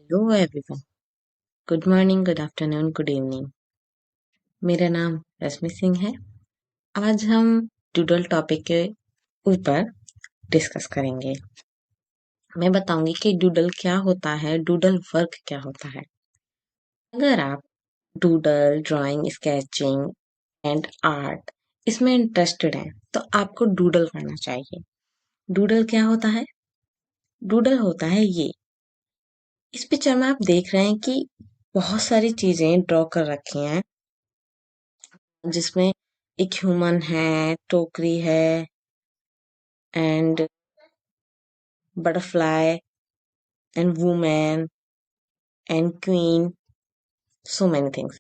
Hello everyone. Good morning, good afternoon, good evening. मेरा नाम रश्मि सिंह है। आज हम डूडल टॉपिक के ऊपर डिस्कस करेंगे। मैं बताऊंगी कि डूडल क्या होता है, डूडल वर्क क्या होता है। अगर आप doodle, drawing, sketching and art इसमें इंटरेस्टेड हैं तो आपको डूडल करना चाहिए। डूडल क्या होता है? डूडल होता है ये। इस पिक्चर में आप देख रहे हैं कि बहुत सारी चीजें ड्रॉ कर रखी हैं, जिसमें एक ह्यूमन है, टोकरी है and butterfly and women and queen, so many things.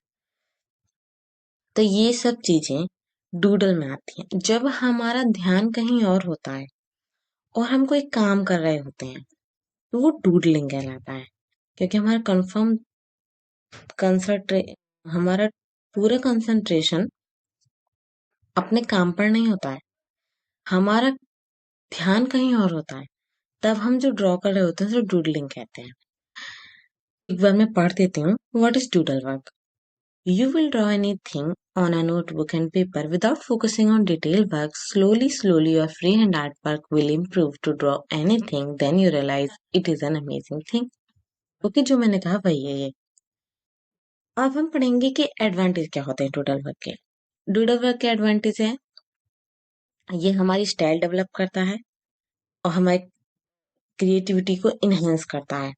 तो ये सब चीजें डूडल में आती हैं। जब हमारा ध्यान कहीं और होता है और हम कोई काम कर रहे होते हैं तो वो डूडलिंग कहलाता है, क्योंकि कंसंट्रे हमारा पूरा कंसंट्रेशन अपने काम पर नहीं होता है, हमारा ध्यान कहीं और होता है। तब हम जो ड्रॉ कर रहे होते हैं तो डूडलिंग कहते हैं। एक बार मैं पढ़ देती हूँ। What is doodle work? You will draw anything on a notebook and paper without focusing on detailed work. Slowly, your freehand artwork will improve. To draw anything, then you realize it is an amazing thing. Okay, जो मैंने कहा वही है ये। अब हम पढ़ेंगे कि एडवांटेज क्या होते हैं डूडल वर्क के। डूडल वर्क के एडवांटेज है, ये हमारी स्टाइल डेवलप करता है और हमारी क्रिएटिविटी को इनहेंस करता है।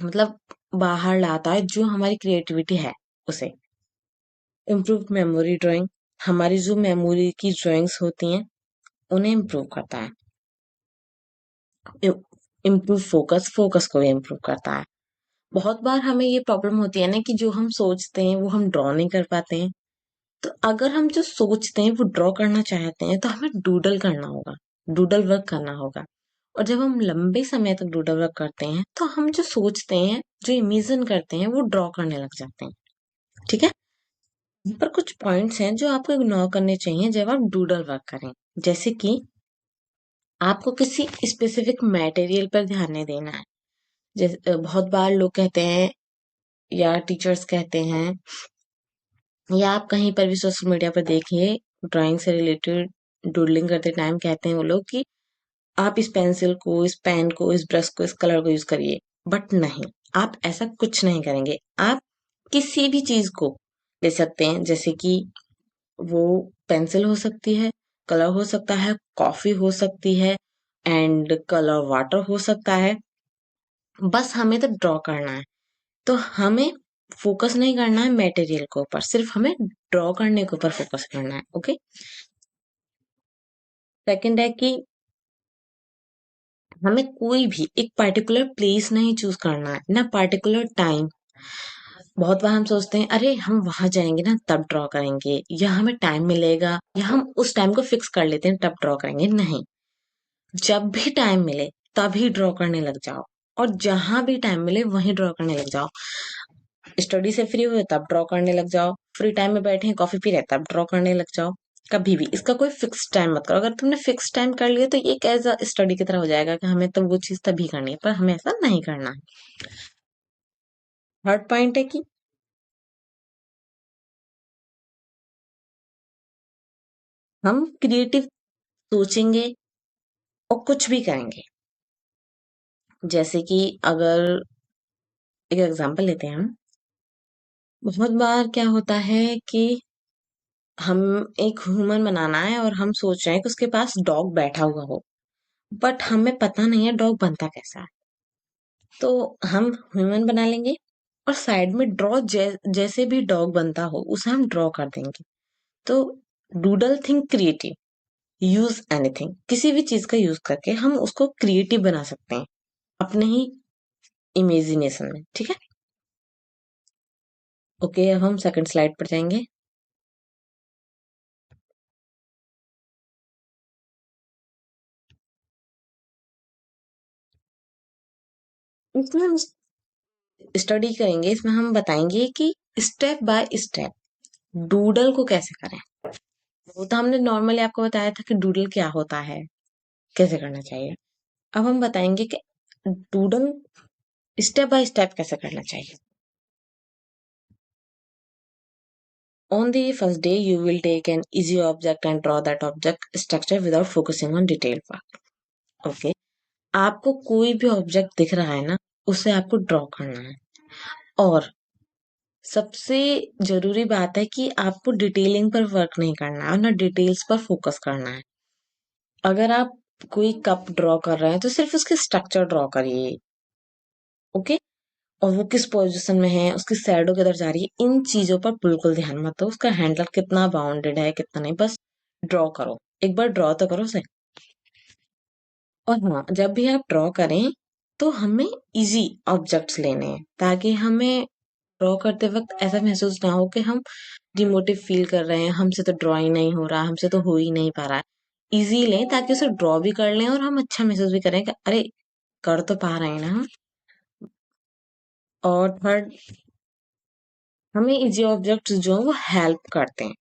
मतलब बाहर लाता है जो हमारी क्रिएटिविटी है उसे। इम्प्रूव मेमोरी ड्राइंग, हमारी जो मेमोरी की ड्राइंग्स होती हैं उन्हें इम्प्रूव करता है। इम्प्रूव फोकस को भी इम्प्रूव करता है। बहुत बार हमें ये प्रॉब्लम होती है ना कि जो हम सोचते हैं वो हम ड्रॉ नहीं कर पाते हैं। तो अगर हम जो सोचते हैं वो ड्रॉ करना चाहते हैं तो हमें डूडल करना होगा, डूडल वर्क करना होगा। और जब हम लंबे समय तक डूडल वर्क करते हैं तो हम जो सोचते हैं, जो इमेजिन करते हैं, वो ड्रॉ करने लग जाते हैं। ठीक है। यहाँ पर कुछ पॉइंट्स हैं जो आपको इग्नोर करने चाहिए जब आप डूडल वर्क करें। जैसे कि आपको किसी स्पेसिफिक मटेरियल पर ध्यान नहीं देना है। जैसे बहुत बार लोग कहते हैं या टीचर्स कहते हैं या आप कहीं पर भी सोशल मीडिया पर देखिए, ड्राइंग से रिलेटेड डूडलिंग करते टाइम कहते हैं वो लोग कि आप इस पेंसिल को, इस पेन को, इस ब्रश को, इस कलर को यूज करिए। बट नहीं, आप ऐसा कुछ नहीं करेंगे। आप किसी भी चीज को ले सकते हैं, जैसे कि वो पेंसिल हो सकती है, कलर हो सकता है, कॉफी हो सकती है एंड कलर वाटर हो सकता है। बस हमें तो ड्रॉ करना है। तो हमें फोकस नहीं करना है मटेरियल के ऊपर, सिर्फ हमें ड्रॉ करने के ऊपर फोकस करना है। ओके। सेकंड है कि हमें कोई भी एक पर्टिकुलर प्लेस नहीं चूज करना है, ना पर्टिकुलर टाइम। बहुत बार हम सोचते हैं अरे हम वहां जाएंगे ना तब ड्रॉ करेंगे, या हमें टाइम मिलेगा, या हम उस टाइम को फिक्स कर लेते हैं तब ड्रॉ करेंगे। नहीं, जब भी टाइम मिले तभी ड्रॉ करने लग जाओ, और जहां भी टाइम मिले वहीं ड्रॉ करने लग जाओ। स्टडी से फ्री हुए तब ड्रॉ करने लग जाओ, फ्री टाइम में बैठे हैं कॉफी पी रहे तब ड्रॉ करने लग जाओ। कभी भी इसका कोई फिक्स टाइम मत करो। अगर तुमने फिक्स टाइम कर लिया तो ये एज अ स्टडी की तरह हो जाएगा कि हमें तो वो चीज तभी करनी है, पर हमें ऐसा नहीं करना है। थर्ड पॉइंट है कि हम क्रिएटिव सोचेंगे और कुछ भी करेंगे। जैसे कि अगर एक एग्जांपल लेते हैं हम, बहुत बार क्या होता है कि हम एक ह्यूमन बनाना है और हम सोच रहे हैं कि उसके पास डॉग बैठा हुआ हो, बट हमें पता नहीं है डॉग बनता कैसा है। तो हम ह्यूमन बना लेंगे और साइड में जैसे भी डॉग बनता हो उसे हम ड्रॉ कर देंगे। तो doodle think creative, use anything, किसी भी चीज का यूज करके हम उसको क्रिएटिव बना सकते हैं अपने ही इमेजिनेशन में। ठीक है। ओके, अब हम सेकंड स्लाइड पर जाएंगे। इसमें हम स्टडी करेंगे, इसमें हम बताएंगे कि स्टेप बाय स्टेप डूडल को कैसे करें। वो तो हमने नॉर्मली आपको बताया था कि डूडल क्या होता है, कैसे करना चाहिए। अब हम बताएंगे कि डूडल स्टेप बाय स्टेप कैसे करना चाहिए। On the first day, you will take an easy object and draw that object structure without focusing on detailed work. Okay. आपको कोई भी ऑब्जेक्ट दिख रहा है ना, उसे आपको ड्रॉ करना है। और सबसे जरूरी बात है कि आपको डिटेलिंग पर वर्क नहीं करना है और ना डिटेल्स पर फोकस करना है। अगर आप कोई कप ड्रॉ कर रहे हैं तो सिर्फ उसकी स्ट्रक्चर ड्रॉ करिए। ओके। और वो किस पोजीशन में है, उसकी शैडो किधर जा रही है, इन चीजों पर बिल्कुल ध्यान मत दो। उसका हैंडल कितना बाउंडेड है कितना नहीं, बस ड्रॉ करो। एक बार ड्रॉ तो करो उसे। और हाँ, जब भी आप ड्रॉ करें तो हमें इजी ऑब्जेक्ट्स लेने हैं, ताकि हमें ड्रॉ करते वक्त ऐसा महसूस ना हो कि हम डिमोटिव फील कर रहे हैं, हमसे तो ड्रॉ ही नहीं हो रहा, हमसे तो हो ही नहीं पा रहा है। इजी लें ताकि उसे ड्रॉ भी कर लें और हम अच्छा महसूस भी करें कि अरे कर तो पा रहे हैं ना हम। और थर्ड, हमें इजी ऑब्जेक्ट्स जो हैं वो हेल्प करते हैं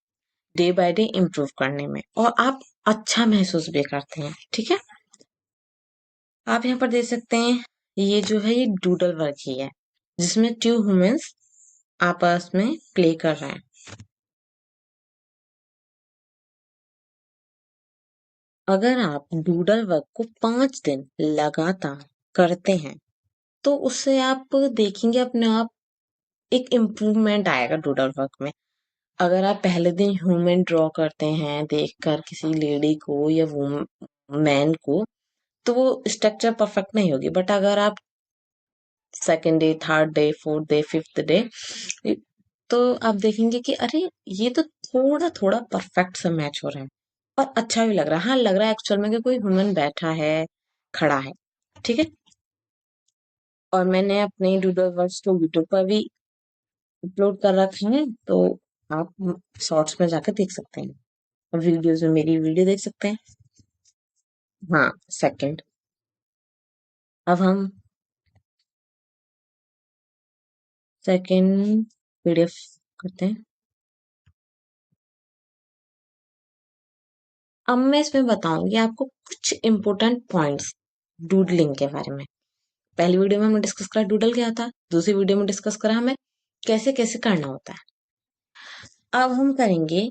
डे बाय डे इम्प्रूव करने में, और आप अच्छा महसूस भी करते हैं। ठीक है। आप यहाँ पर देख सकते हैं, ये जो है ये डूडल वर्क ही है, जिसमें 2 ह्यूमंस आपस में प्ले कर रहे हैं। अगर आप डूडल वर्क को 5 दिन लगातार करते हैं तो उससे आप देखेंगे अपने आप एक इम्प्रूवमेंट आएगा डूडल वर्क में। अगर आप पहले दिन ह्यूमन ड्रॉ करते हैं देखकर किसी लेडी को या वो मैन को, तो वो स्ट्रक्चर परफेक्ट नहीं होगी। बट अगर आप second day, third day, fourth day, fifth day, तो आप देखेंगे कि अरे ये तो थोड़ा थोड़ा परफेक्ट सा मैच हो रहा है और अच्छा भी लग रहा है। हाँ, लग रहा है एक्चुअल में कि कोई ह्यूमन बैठा है, खड़ा है। ठीक है। और मैंने अपने डूडल वर्क्स को यूट्यूब पर भी अपलोड कर रखे हैं, तो आप शॉर्ट्स में जाकर देख सकते हैं, वीडियोस में मेरी वीडियो देख सकते हैं। हाँ, सेकंड। अब हम सेकंड पीडीएफ करते हैं। अब मैं इसमें बताऊंगी आपको कुछ इम्पोर्टेंट पॉइंट्स डूडलिंग के बारे में। पहली वीडियो में हमने डिस्कस करा डूडल क्या था, दूसरी वीडियो में डिस्कस करा हमें कैसे कैसे करना होता है। अब हम करेंगे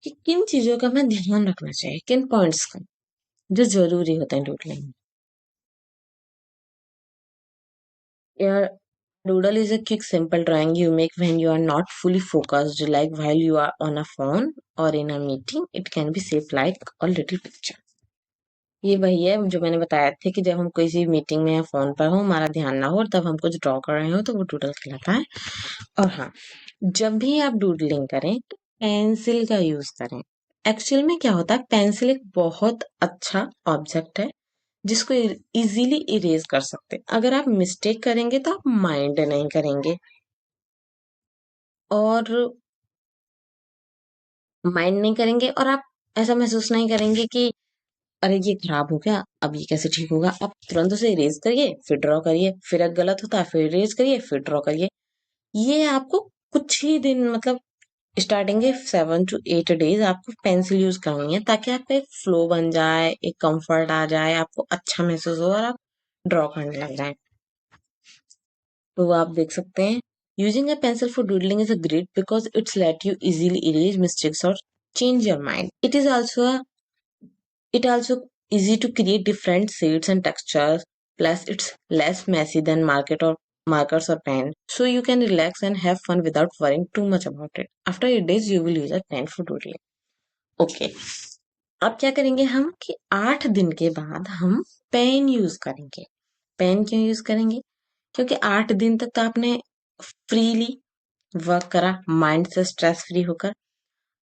कि किन चीजों का हमें ध्यान रखना चाहिए, किन पॉइंट्स का जो जरूरी होता है डूडलिंग में। यार, doodle is a quick simple drawing you make when you are not fully focused, like while you are on a phone or in a meeting. It can be shaped like a little picture. ये वही है जो मैंने बताया था कि जब हम किसी मीटिंग में या फोन पर हो, हमारा ध्यान ना हो और तब हम कुछ ड्रॉ कर रहे हो, तो वो डूडल कहलाता है। और हाँ, जब भी आप डूडलिंग करें तो पेंसिल का यूज करें। एक्चुअल में क्या होता है, पेंसिल एक बहुत अच्छा ऑब्जेक्ट है जिसको इजीली इरेज कर सकते हैं। अगर आप मिस्टेक करेंगे तो आप माइंड नहीं करेंगे, और माइंड नहीं करेंगे और आप ऐसा महसूस नहीं करेंगे कि अरे ये खराब हो गया, अब ये कैसे ठीक होगा। आप तुरंत उसे इरेज करिए, फिर ड्रॉ करिए, फिर अगर गलत होता है फिर इरेज करिए, फिर ड्रॉ करिए। ये आपको कुछ ही दिन, मतलब स्टार्टिंग के 7 to 8 डेज आपको पेंसिल यूज करनी है, ताकि आपका एक फ्लो बन जाए, एक कंफर्ट आ जाए, आपको अच्छा महसूस हो और आप ड्रॉ करने लग जाए। तो आप देख सकते हैं, using a pencil for doodling is a great because it's let you easily erase mistakes और change your mind. It also easy to create different shades and textures. Plus, it's less messy than markers or pen, so you can relax and have fun without worrying too much about it. After 8 days, you will use a pen for doodling. Okay. अब क्या करेंगे हम कि 8 दिन के बाद हम pen use करेंगे। पेन क्यों यूज करेंगे? क्योंकि 8 दिन तक तो आपने फ्रीली वर्क करा, माइंड से स्ट्रेस फ्री होकर।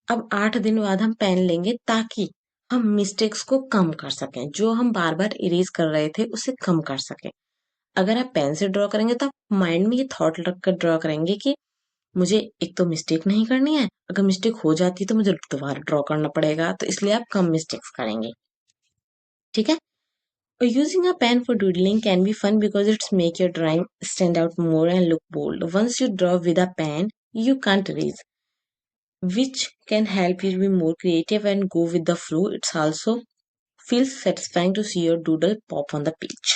अब 8 दिन बाद हम पेन लेंगे ताकि हम मिस्टेक्स को कम कर सकें, जो हम बार बार इरेज कर रहे थे उसे कम कर सकें। अगर आप पेन से ड्रॉ करेंगे तो आप माइंड में ये थॉट रख कर ड्रॉ करेंगे कि मुझे एक तो मिस्टेक नहीं करनी है, अगर मिस्टेक हो जाती है तो मुझे दोबारा ड्रॉ करना पड़ेगा, तो इसलिए आप कम मिस्टेक्स करेंगे। ठीक है। Using a pen for doodling can be fun because it's make your drawing stand out more and look bold. Once you draw with a pen, you can't erase, which can help you be more creative and go with the flow. It's also feels satisfying to see your doodle pop on the page.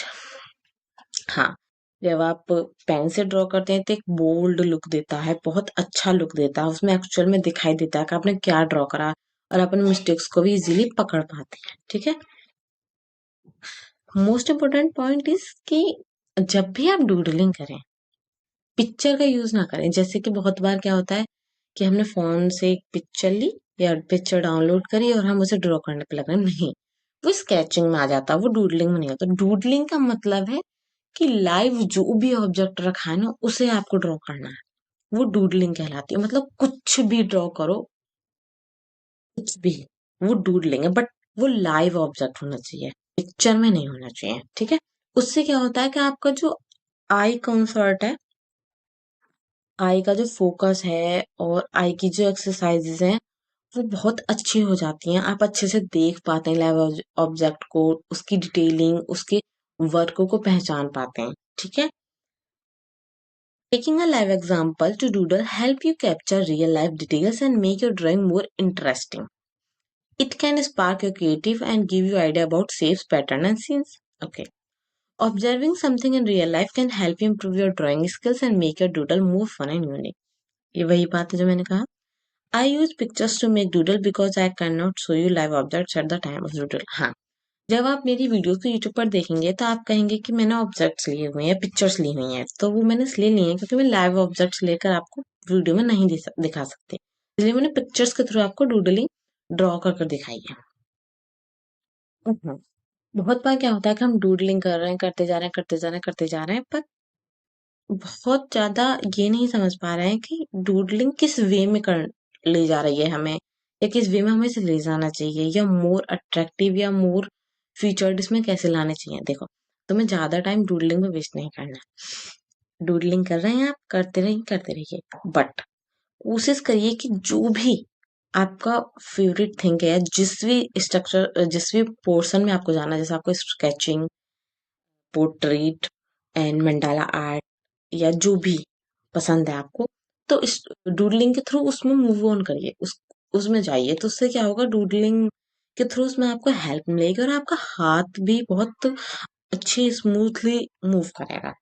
हाँ, जब आप pen से draw करते हैं तो एक bold look देता है, बहुत अच्छा लुक देता है, उसमें एक्चुअल में दिखाई देता है कि आपने क्या ड्रॉ करा, और अपन मिस्टेक्स को भी इजीली पकड़ पाते हैं। ठीक है। मोस्ट इम्पोर्टेंट पॉइंट इज कि जब भी आप डूडलिंग करें, पिक्चर का यूज ना करें। जैसे कि बहुत बार क्या होता है कि हमने फोन से एक पिक्चर ली या पिक्चर डाउनलोड करी और हम उसे ड्रॉ करने पे लग रहे हैं। नहीं, वो स्केचिंग में आ जाता है, वो डूडलिंग में नहीं होता। डूडलिंग का मतलब है कि लाइव जो भी ऑब्जेक्ट रखा है ना, उसे आपको ड्रॉ करना है। वो डूडलिंग कहलाती है। मतलब कुछ भी ड्रॉ करो, कुछ भी, वो डूडलिंग है। बट वो लाइव ऑब्जेक्ट होना चाहिए, पिक्चर में नहीं होना चाहिए। ठीक है। उससे क्या होता है कि आपका जो आई कंसर्ट है, आई का जो फोकस है और आई की जो एक्सरसाइजेज हैं, वो बहुत अच्छी हो जाती हैं। आप अच्छे से देख पाते हैं लाइव ऑब्जेक्ट को, उसकी डिटेलिंग, उसके वर्क को पहचान पाते हैं। ठीक है। Taking a live example to doodle help you capture real life details and make your drawing more interesting. It can spark your creative and give you idea about shapes, pattern and scenes. Okay. Observing something in real life can help you improve your drawing skills and make your doodle more fun and unique. ये वही बात है जो मैंने कहा। I use pictures to make doodle because I cannot show you live objects at the time of doodle. हाँ, जब आप मेरी वीडियोस को यूट्यूब पर देखेंगे तो आप कहेंगे कि मैंने ऑब्जेक्ट्स लिए हुए हैं, पिक्चर्स ली हुई हैं। तो वो मैंने इसलिए लिए हैं क्योंकि मैं लाइव ऑब्जेक्ट्स लेकर आपको वीडियो में नहीं दिखा सकते, इसलिए मैंने पिक्चर्स के थ्रू आपको डूडलिंग ड्रॉ कर कर दिखाई है। हम्म। बहुत बार क्या होता है कि हम डूडलिंग कर रहे हैं, करते जा रहे हैं, करते जा रहे हैं, करते जा रहे हैं, पर बहुत ज्यादा ये नहीं समझ पा रहे हैं कि डूडलिंग किस वे में कर ले जा रही है हमें, या किस वे में हमें इसे ले जाना चाहिए, या मोर अट्रैक्टिव या मोर फीचर्ड इसमें कैसे लाने चाहिए। देखो, तुम्हें ज्यादा टाइम डूडलिंग में वेस्ट नहीं करना है। डूडलिंग कर रहे हैं आप, करते रहिए, बट कोशिश करिए कि जो भी आपका फेवरेट थिंग है, जिस भी स्ट्रक्चर, जिस भी पोर्शन में आपको जाना है, जैसे आपको sketching, portrait and mandala art, या जो भी पसंद है आपको, तो इस डूडलिंग के थ्रू उसमें मूव ऑन करिए, उसमें जाइए। तो उससे क्या होगा, डूडलिंग के थ्रू उसमें आपको हेल्प मिलेगी और आपका हाथ भी बहुत अच्छी स्मूथली मूव करेगा।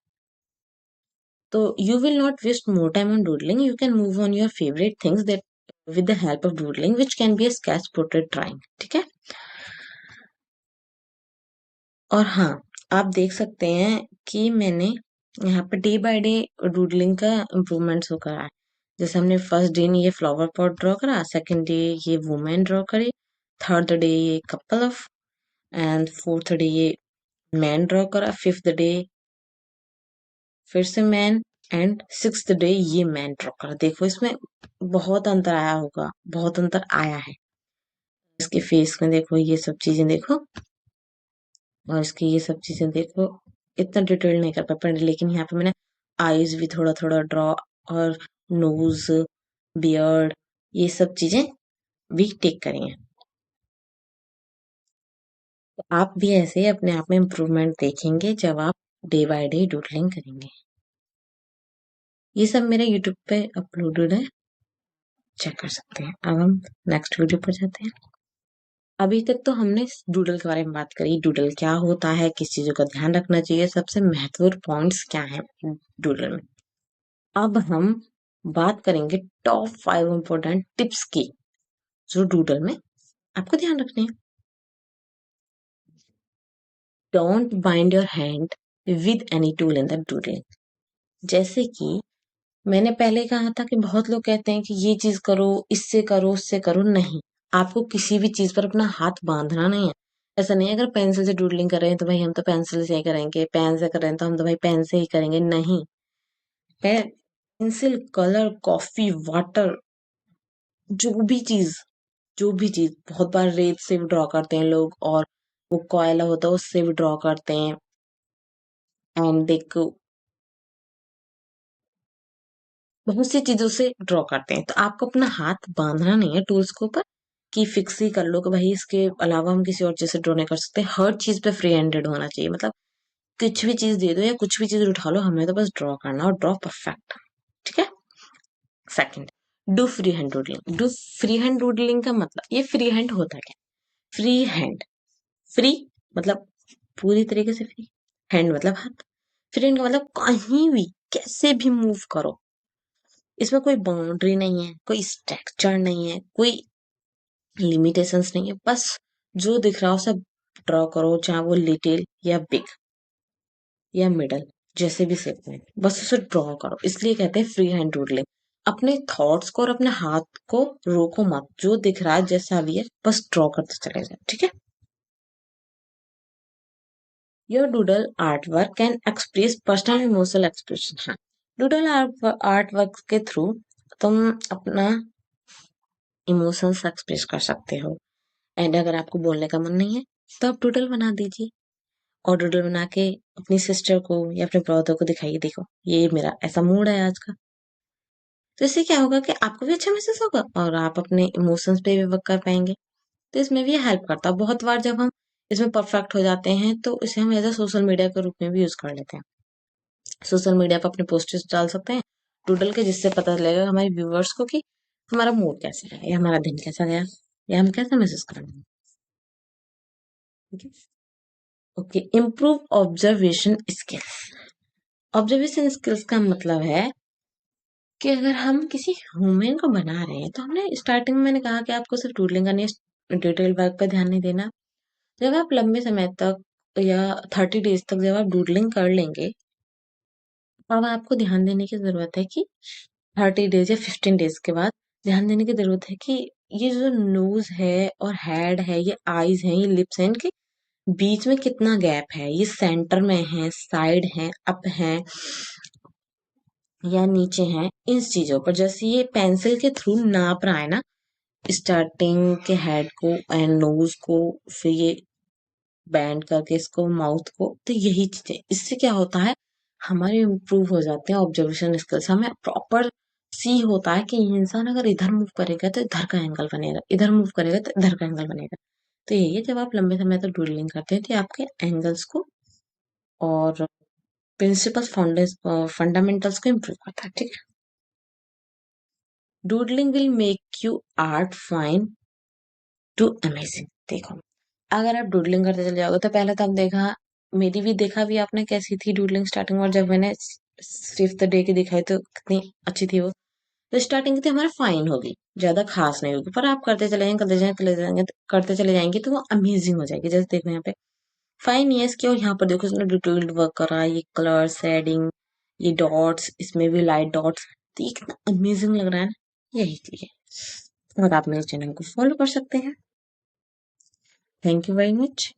तो you will not waste more time on doodling, you can move on your favourite things that with the help of doodling, which can be a sketch, portrait, drawing. ठीक है। और हाँ, आप देख सकते हैं कि मैंने यहाँ पे डे बाय डे डूडलिंग का इम्प्रूवमेंट्स हो करा है। जैसे हमने फर्स्ट डे ये फ्लावर पॉट ड्रॉ करा, सेकंड डे ये वुमेन ड्रॉ करी, थर्ड डे ये couple of, and fourth day ये मैन ड्रॉ करा, फिफ्थ डे फिर से मैन, एंड सिक्स्थ डे ये मैन ड्रॉ करा। देखो इसमें बहुत अंतर आया होगा, बहुत अंतर आया है। इसके फेस में देखो, ये सब चीजें देखो, और इसकी ये सब चीजें देखो। इतना डिटेल नहीं कर पाया, लेकिन यहाँ पे मैंने आईज भी थोड़ा थोड़ा ड्रॉ, और नोज, बियर्ड, ये सब चीजें भी टेक करी हैं। तो आप भी ऐसे ही अपने आप में इम्प्रूवमेंट देखेंगे जब आप डे बाय डे डूडलिंग करेंगे। ये सब मेरे यूट्यूब पे अपलोडेड है, चेक कर सकते हैं। अब हम नेक्स्ट वीडियो पर जाते हैं। अभी तक तो हमने डूडल के बारे में बात करी, डूडल क्या होता है, किस चीजों का ध्यान रखना चाहिए, सबसे महत्वपूर्ण पॉइंट्स क्या है डूडल में। अब हम बात करेंगे टॉप 5 इम्पोर्टेंट टिप्स की, जो डूडल में आपको ध्यान रखने हैं। Don't bind your hand with any tool in the doodling. जैसे कि मैंने पहले कहा था कि बहुत लोग कहते हैं कि ये चीज करो, इससे करो, उससे करो। नहीं, आपको किसी भी चीज पर अपना हाथ बांधना नहीं है। ऐसा नहीं है अगर पेंसिल से डूडलिंग कर रहे हैं तो भाई हम तो पेंसिल से ही करेंगे, पेन से कर रहे हैं तो हम तो भाई पेन से ही करेंगे। नहीं, पेंसिल, कलर, कॉफी, वाटर, जो भी चीज, जो भी चीज, बहुत बार रेत से भी ड्रॉ करते हैं लोग, और वो कोयला होता है उससे भी ड्रॉ करते हैं। एंड देखो, बहुत सी चीजों से ड्रॉ करते हैं। तो आपको अपना हाथ बांधना नहीं है टूल्स के ऊपर कि फिक्स ही कर लो कि भाई इसके अलावा हम किसी और चीज से ड्रॉ नहीं कर सकते। हर चीज पे फ्री हैंडेड होना चाहिए। मतलब कुछ भी चीज दे दो या कुछ भी चीज उठा लो, हमें तो बस ड्रॉ करना, और ड्रॉ परफेक्ट। ठीक है। Second, do free hand doodling. Do free hand doodling का मतलब, ये फ्री हैंड होता क्या? फ्री हैंड, फ्री मतलब पूरी तरीके से फ्री, हैंड मतलब हाथ। फ्रीहैंड का मतलब कहीं भी कैसे भी मूव करो, इसमें कोई बाउंड्री नहीं है, कोई स्ट्रक्चर नहीं है, कोई लिमिटेशंस नहीं है, बस जो दिख रहा हो सब ड्रॉ करो, चाहे वो लिटिल या बिग या मिडल, जैसे भी शेप में, बस उसे ड्रॉ करो। इसलिए कहते हैं फ्री हैंड डूडलिंग। अपने थॉट्स को और अपने हाथ को रोको मत, जो दिख रहा है जैसा भी है बस ड्रॉ करते चले जाए, ठीक है। Your doodle art work can express personal emotional expression. हाँ, डूडल आर्ट वर्क के थ्रू तुम अपना इमोशंस एक्सप्रेस कर सकते हो। एंड अगर आपको बोलने का मन नहीं है तो आप डूडल बना दीजिए, और डूडल बना के अपनी सिस्टर को या अपने ब्रदर को दिखाइए, देखो ये मेरा ऐसा मूड है आज का। तो इससे क्या होगा कि आपको भी अच्छा महसूस होगा और आप अपने इमोशंस पे भी वर्क कर पाएंगे। तो इसमें भी हेल्प करता है। बहुत बार जब हम इसमें परफेक्ट हो जाते हैं तो इसे हम एज अ सोशल मीडिया के रूप में भी यूज कर लेते हैं। सोशल मीडिया पर अपने पोस्टर्स डाल सकते हैं डूडल के, जिससे पता चलेगा हमारे व्यूअर्स को कि हमारा मूड कैसा है या हमारा दिन कैसा गया या हम कैसा महसूस कर रहे हैं। ठीक है। Okay, improve observation skills. Observation skills का मतलब है कि अगर हम किसी ह्यूमन को बना रहे हैं तो हमने स्टार्टिंग में मैंने कहा कि आपको सिर्फ डूडलिंग करनी है, डिटेल वर्क पर ध्यान नहीं देना। जब आप लंबे समय तक या 30 डेज तक जब आप डूडलिंग कर लेंगे, अब आपको ध्यान देने की जरूरत है कि 30 डेज या 15 डेज के बाद ध्यान देने की जरूरत है कि ये जो नोज है और हेड है, ये आईज है, ये लिप्स हैं, इनके बीच में कितना गैप है, ये सेंटर में है, साइड है, अप है या नीचे है, इन चीजों पर जैसे ये पेंसिल के थ्रू नाप रहा है ना, स्टार्टिंग के हेड को एंड नोज को, फिर ये बैंड करके इसको माउथ को, तो यही चीजें, इससे क्या होता है हमारे इम्प्रूव हो जाते हैं ऑब्जर्वेशन स्किल्स। हमें प्रॉपर सी होता है कि ये इंसान अगर इधर मूव करेगा तो इधर का एंगल बनेगा, इधर मूव करेगा तो इधर का एंगल बनेगा। तो यही है, जब आप लंबे समय तक डूडलिंग करते हैं तो ये आपके एंगल्स को और प्रिंसिपल्स फंडामेंटल्स को इम्प्रूव करता है, ठीक है। Doodling will make you art fine to amazing. देखो, अगर आप डूडलिंग करते चले जाओगे तो पहले तो आप देखा, मेरी भी देखा भी आपने कैसी थी डूडलिंग स्टार्टिंग में, जब मैंने फिफ्थ डे की दिखाई तो कितनी अच्छी थी वो। तो स्टार्टिंग की तो हमारा फाइन होगी, ज्यादा खास नहीं होगी, पर आप करते चले जाएंगे करते जाएंगे करते जाएंगे करते चले जाएंगे तो वो अमेजिंग हो जाएगी। जैसे देखो यहाँ पे फाइन ये इसके, और यहाँ पर देखो इसने डिटेल्ड वर्क करा, ये कलर शेडिंग, ये डॉट्स, इसमें भी लाइट डॉट्स, तो ये कितना अमेजिंग लग रहा है ना, यही चीज है। और आप मेरे चैनल को फॉलो कर सकते हैं। Thank you very much.